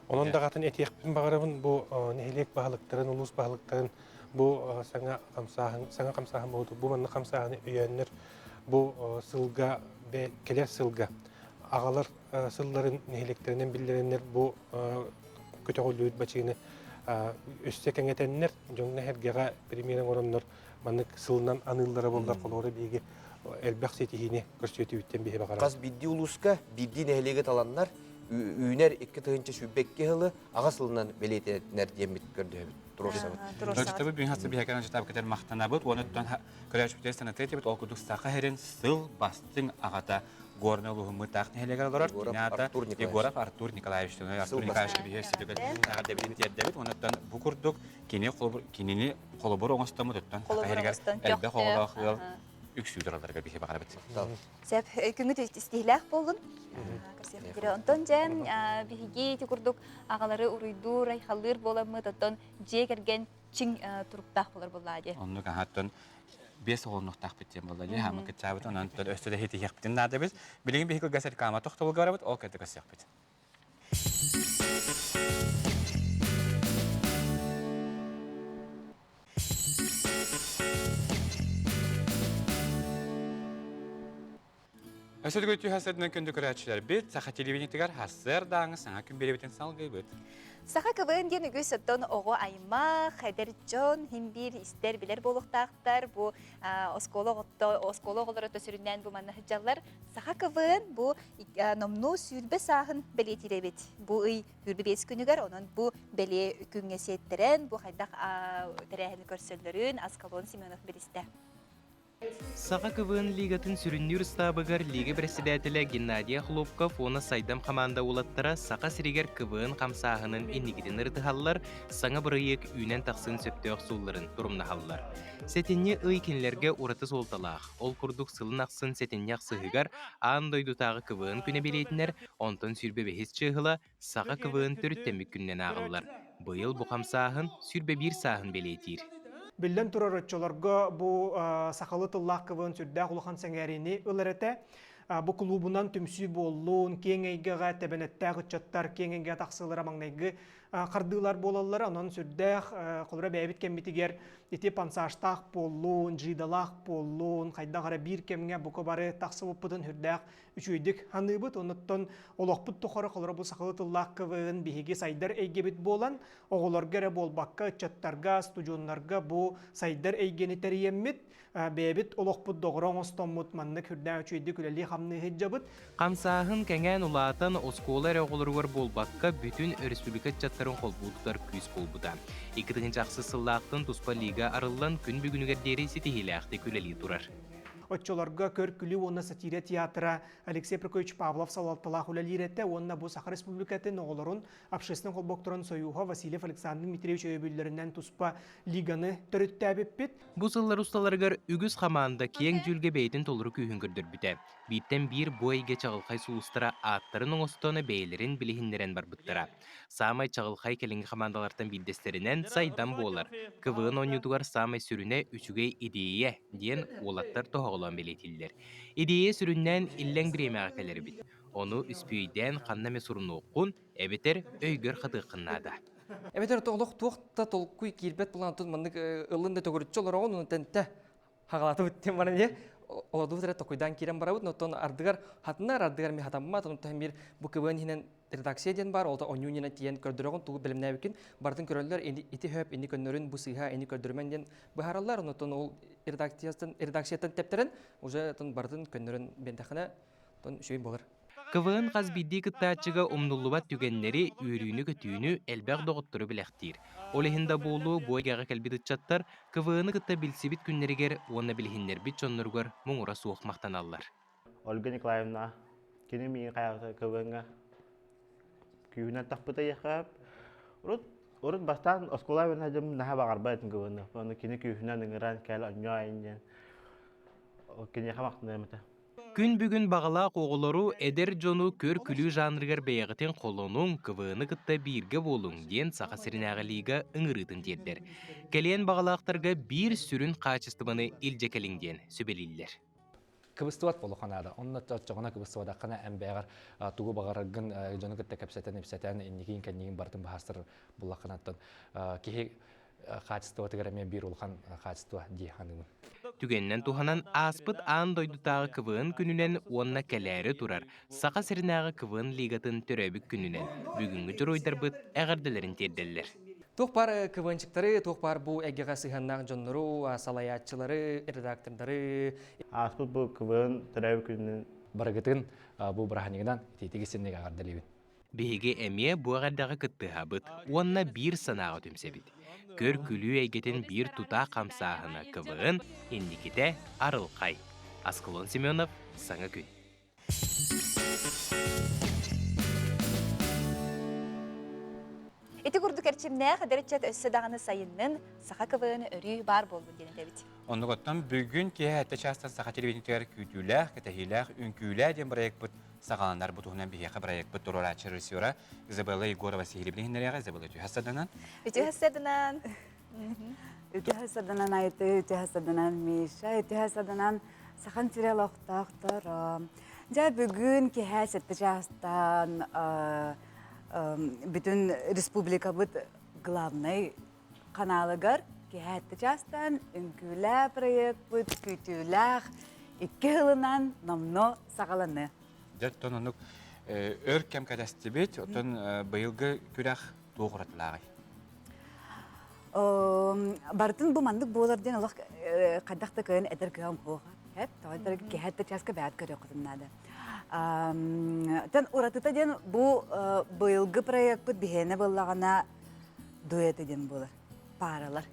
Onun da qatın etiyekpin bağırabın bu nehelek bağlıqtарын, ulus bağlıqtарын bu sağa kamsahın boğdu. Bu manlı kamsahını üyenler bu sılga ve keler sılga. Ağalar sılların neheleklerinden bildirenler bu kötü olduğu başını üstteken etenler. Jonga hergega primeren oranlar manlık sılından anıllara bollar kolları bilgi elbaq setihini gösterdi ütten bihe bağırabın. Qaz biddi uluska, biddi nehelege talanlar Üner 2 tığınca sübbekke hılı ağasılından belirtenler diye mit gördü. Өлчөтөбү бүгүн хатсы биһекерен жытап кетер мактанабыт, онуттан көрөч бүтес санатети бит окудук сака херен сыл бастың агата горнолу мытак нелегер олар. Егоров Артур Николаевич, Артур Николаевич биһес сидегет тагы дебит дебит, онуттан бу курдук кинини колобор оңостому туттан сака херегер элбе холох үксүдөрөлөргө бихи багарабыт. Сәп күңүт истихлах болдун. Онтон жан биһиги тикурдук агалары уруйду райхалыр боламы тоттон жегерген чиң туруктах болор буллади. Онну кахаттан бес олнуктак биттен болду эле хамы кетчабыт онан өстөдө хити хектин надебиз. Билген бихи гасет кама токтол гарабыт, ол кетти гасякбыт. Өсөдөгө түйәсәден көндө көрәчләр бит, саха телевидениетегәр хәссәр даңы Саңа Күн беребетен салгы бит. Саха Күн ден үгүс оттон ого айма, хәдер жон, химбир истер билер болуктактар, бу оскологолор төсүрүннән бу манна хҗаллар. Саха Күн бу номну сүрбе сахын белетире бит. Бу ый хүрбе 5 күнүгәр, онон бу беле күнгә сеттерен, бу хайдак тәрәһен көрсөллөрүн Аскалон Семенов белисте. Саха Күн лигатын сүрүннүр стабыгар лига председателя Геннадий Хлопков оны сайдам команда улаттара Саха сиригер Күн камсаһынын иннигидин ыртыхаллар, саңа бырыйык үйнен тақсын сөптөк сууларын турумнахаллар. Сетинне ыйкинлерге ураты солталах, ол курдук сылын аксын сетинне аксыгыгар аан дойдутагы Күн күнө билетинер, онтон сүрбе бехис чыгыла Саха Күн төрүттемик күннен агыллар. Быйыл бу камсаһын сүрбе бир саһын билетир. Билден турар өтчөлөргө бу сакалы тыллах кыбын сүрдә кулхан сәңәрини ылырыты бу клубунан түмсү боллун кеңейгега тебенеттә гычаттар кеңейге таксылары маңнайгы кардылар болалар анан сүрдә колра бәйбит кемитигер ити пансаштах боллун жидалах боллун кайда гара бир кемгә бу кобары таксы буппытын хүрдәк үчүйдик ханыбыт оныттан олохпут тохора колра бу сакалы тыллах кыбын биһиги сайдар эйгебит болан оголорга болбакка чаттарга студионнарга бу сайдар эйгени териеммит бәйбит олохпут догрон остоммут манны хүрдә үчүйдик үлели хамны хиджабыт Камсаһын кәңән улаатан осколар оголоргор болбакка бүтүн республика чаттарын колбуутар күз болбута. 2-нчы аксы сыллаактын туспа лига арыллан күн бүгүнүгердери ситихилаакты күлели турар. Отчолорга көркүлүү онна сатира театра Алексей Прокофьевич Павлов салатталах үлелиретте онна бу Саха Республикатын оголорун общественный колбокторун союга Васильев Александр Дмитриевич өбүллөрүнөн туспа лиганы төрүттәбиппит. Бу сыллар усталарыгар үгүз хамаанда кең жүлге бейтин толуру күйүнгөрдөр бүтө. Биттен бир бойге чагылхай сулустара аттарын оңостоны бейлерин билихиннерен барбыттара. Самай чагылхай келинги командалардан билдестеринен сайдан болар. Кывын онютугар самай сүрүнө үчүгей идея диен олаттар тоголон белетилдер. Идея сүрүннен иллен биремага келер бит. Ону үспүйден каннаме сурунууккун эбетер өйгөр хатыккыннада. Эбетер тоглох туакта толкуй килбет булантын мындык ылында төгөрүччөлөр ону тенте хагалаты биттен бара не оду тера токуйдан кирен барабыт нотон ардыгар хатынар ардыгар ми хатамма тон тамир бу кыбын хинен редакцияден бар олта онюнина тиен көрдөрөгөн тугу билимнәбикин бардын көрөллөр ити хөп ини көннөрүн бу сыйха ини көрдөрменден бахараллар нотон ол редакциядан тептерен уже тон бардын көннөрүн бендахана тон шөй болор. Кывын казбидди кыттаачыга умнуллубат түгеннери үйрүүнү көтүүнү элбэг доготтуру билектир. Олехинда болу бойгага келбитичаттар кывыны кытта билсибит күннеригер уонна билихиннер бит чоннургар муңура суох мактаналлар. Ольга Николаевна кини ми кайгы кывынга күйүнө таппыта яхап урут бастан осколавен хадым наха багарбайтын кывыны. Оны кини күйүнө ныгыран кел оньойн. Кини хамактын Күн бүгүн багала коголору эдер жону көр күлүү жанрыгар бейгитин колонун кывыны кытта бирге болуң ден Саха Сиринага лига ыңырытын дердер. Келен багалаактарга бир сүрүн качествоны илжекелиңден сөбелиллер. Кыбыстыбат болу ханада. Онна чогона кыбыстыбада хана эмбегар тугу багаргын жону кытта кепсетен эпсетен иннигин кеннигин бартын бахастыр булла канаттан кихи качество тегереме бир улхан качество ди ханымын. Түгеннен туханан аспыт аан дойдутагы кывын күнүнен уонна келери турар. Саха Сиринага кывын лигатын төрөбүк күнүнен бүгүнгү жоройдарбыт эгерделерин терделлер. Тухпар кывынчыктары, тухпар бу эгега сыханнак жоннору, салаятчылары, редактордары. Аспыт бу кывын төрөбүк күнүнен барагытын бу браханигдан тетиги сеннеге агардалыбын. Биһиги эмие буагардағы кыттыһабыт, уонна бир санаға түмсебит. Көр күлүү эйгетин бир тута камсаахына кыбыын, инниките арылқай. Аскылон Семенов, Саҥа Күн. Ити курдук эрчимнээ хадерчет өссө даганы сайыннын саха кыбыыны өрүү бар болбун деген дебит. Онны готтан бүгүн кие хәтта частан саха телевидениялар күтүләх, кетәһиләх, үнкүлә ден проект бут сагаландар бутуһунан биһиәхә проект бут турара режиссера Изабелла Егорова сихилибленнәргә Изабелла Тюхасаданан. Үтүһәссәдынан. Үтүһәссәдынан айты, үтүһәссәдынан Миша, үтүһәссәдынан сахан тирелохтактар. Жа бүгүн кие хәтта частан bütün республика бут главный каналыгар кехәтте частан үнкүлә проект бут күтүләх 2 жылынан номно сагаланы. Дәттон онук өркем кадастыбет, отон быйылгы күрәх тугратлагы. Бартын бу мандык боларден алак кадакта көн эдер көн хога. Хәп тагы кехәтте частка бәят көрә кызымнады. Тен уратыта ден бу быйылгы проект бут бихене боллагана дуэты ден болар. Паралар.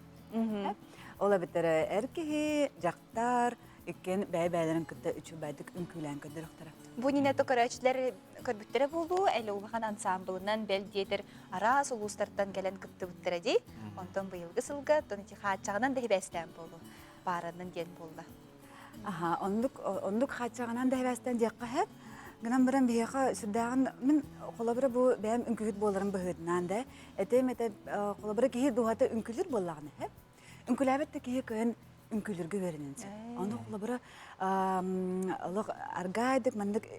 Ола битере эркеһи жактар экен бәй-бәйләрен кытта үчү бәдик үнкүлән кыдырыктара. Бу нине токөрөчлөр көрбүттөрө болду, эле улахан ансамблынан белдетер ара сулустардан келен кытты бүттөрө ди. Онтон быйылгы сылга тонти хачагынан да хебестен болду. Баранын ден болду. Аха, ондук хачагынан да хебестен декка хеп. Гынан баран бияха сүрдәгән мен колабыра бу бәм үнкүлүт боларын быһыднан да этемете колабыра ки дуhata үнкүлүр боллагын хеп. Үнкүләбетте ки көн үнкүлүргө берененсе. Аны колабыра алык аргайдык мандык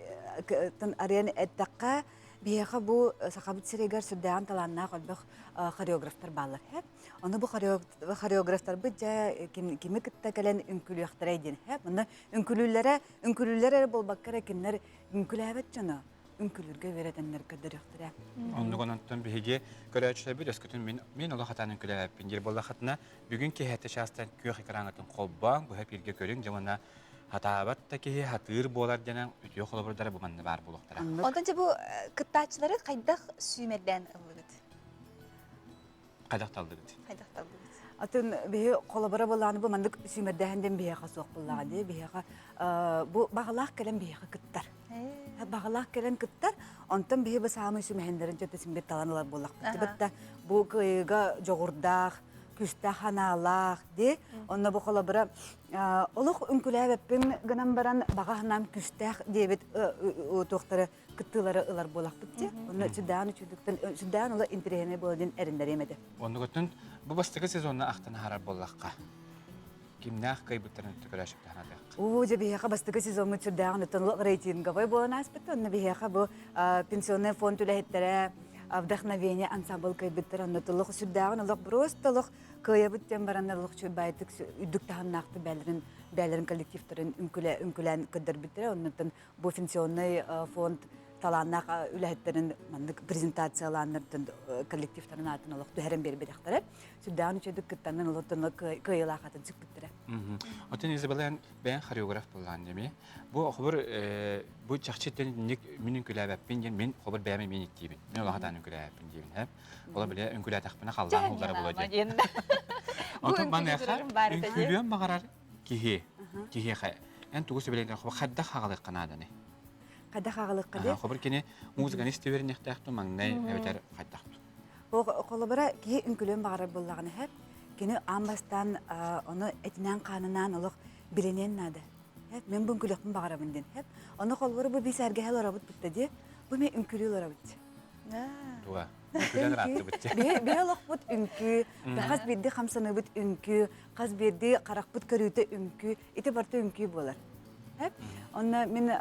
тан арен эттакка бияха бу сахабыт сирегер сүрдәгән таланна колбах хореографтар баллар хеп. Аны бу хореографтар бу кими китте келен үнкүлүяктар айден хеп. Мында үнкүлүләре болбаккара киннер үнкүләбет жана үнкүлүргө беретеннер кыдырыктыра. Онны гонантан биһиге көрәчләр бит өскөтүн мен ола хатаны үнкүләп пиндер болла хатына бүгүн ки хәтта шастан күйөх экранатын колбан бу хәп илге көрүн жамана хатабат та ки хатыр болар жана үтү холобурдары бу манны бар булуктара. Ондан бу кыттачлары кайдак сүймерден ылыгыт. Кайдак талдыгыт. Кайдак талдыгыт. Атын бе колабора боланы бу мандык сүймердәһендән бияха сок буллага ди бияха бу багалак келен бияха кыттар. Багалак келен кыттар онтан бие басамы сүймәһендәрен җәтесен бит таланалар буллак. Битте бу кыйга жогурдак күстә ханалак ди. Онна бу колабора олук үнкүләбеппин гынан баран багаһынан күстәх дебит тоқтары кыттылары ылар булак битте. Онна чыдан чүдүктен чыдан ола интерене болдин эрендеремеде. Онны готтун бу бастыгы сезонна ахтан харар боллакка. Кимнах кайбыттарын төкөрәшеп таһанады. О, жабияха бастыгы сезонны чүдәгән тонлык рейтинговый болнас битен бияха бу пенсионный фонд үләһеттере вдохновение ансамбль кайбыттар онны тонлык чүдәгән олык бростылык кыябыттан баранлык чүбайтык үдүк таһаннакты бәлерин коллективтарын үнкүлән кыдыр битер оннан бу пенсионный фонд таланнак үләһеттерин мандык презентацияланырдын коллективтарын атын олык төһәрен бербедәктәре чүдәгән чөдүк кыттаннан олык кыйла хатын чык битер. Отын Изабелла бән хореограф булган деме. Бу хобыр бу чакчеттен ник минин күләбәп пинген мен хобыр бәме мен иттибин. Мен лагадан күләбәп пинген һәп. Ола белә үнкүлә тахпына калган булдары була ди. Отын мен күләм багарар кихи хай. Эн тугысы белән хобыр хадда хагалык канаданы. Хадда хагалык кады. Хобыр кине музыканы истеберин ихтахты маңнай әбетер хаддахты. Бу колобара ки үнкүләм багарар буллаган һәп. Кені амбастан оны этинен қанынан олық біленен нады. Мен бұл күліқпін бағарабын ден. Оны қолғыры бұл бейсі әргәл орабыт бұтты де, бұл мен үнкүлі орабыт. Дуа, үнкүлен ратты бұтты. Бе олық бұт үнкү, қаз берді қамсаны бұт үнкү, қаз берді қарақ бұт көріуті үнкү, еті барты үнкү болар. Оны мен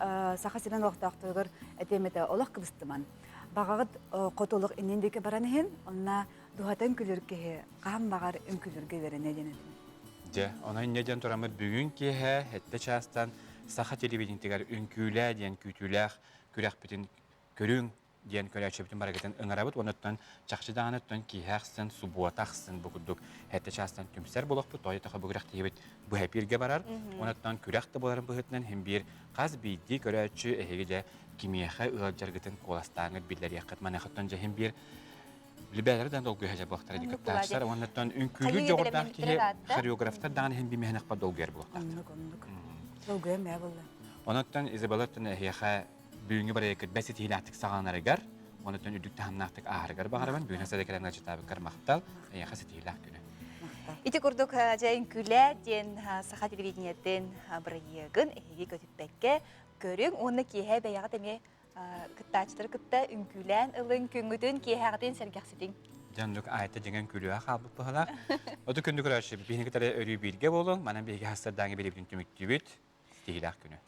сақасынан оқты ақтығыр әтеметі олық кібістіман. Бағағыт қотолық инендеке бараны онына дуhatan күлірге қам бағар үнкүлірге верене денедім. Де, ona неден турамы бүгін кеhe, хетте частан саха телевидениятигар үнкүлә ден күтүләх, күрәк битен көрүң диэн көрәчөптүн барагытын ыңарабыт, онуттан чакчыдааныттан киһәксын, субуатахсын букудук хәтта частан түмсәр болохпу, той таха буграк тиебит бу хәпирге барар. Онуттан күрәкте боларын быһытнан һәм бир каз бийди көрәчү эһиге кимияха ылжаргытын коластаңы билләр якыт манахыттан җәһим бир Либералерден долгу хәҗә булактар иде кыттачлар, онуттан үнкүлү жогордан ки хореографтар дан һәм бимәһнәк па долгер булактар. Долгу мә булды. Онуттан Изабеллаттан эһиха бүгүнгү бар экет бәсит хилаттык саганарыгар, онуттан үдүк тахамнактык ахыргар багарабан, бүгүн сәдәкәрән җитабы кармактал, эһиха сетилак күнү. Ити курдук жайын күлә ден саха телевидениеден бырыйыгын эһиге көтүппәккә көрүң оны киһә бәягә теме кыттачтыр кытта үнкүлән ылын күңүтүн киһәгәтен сәргәкситин. Жандук айта дигән күлүә халбы быһалак. Оду күндүк рәши бинеге тәрә өрү бирге болу, манан беге хастардан биребин түмүктүбүт, сетилак күнү.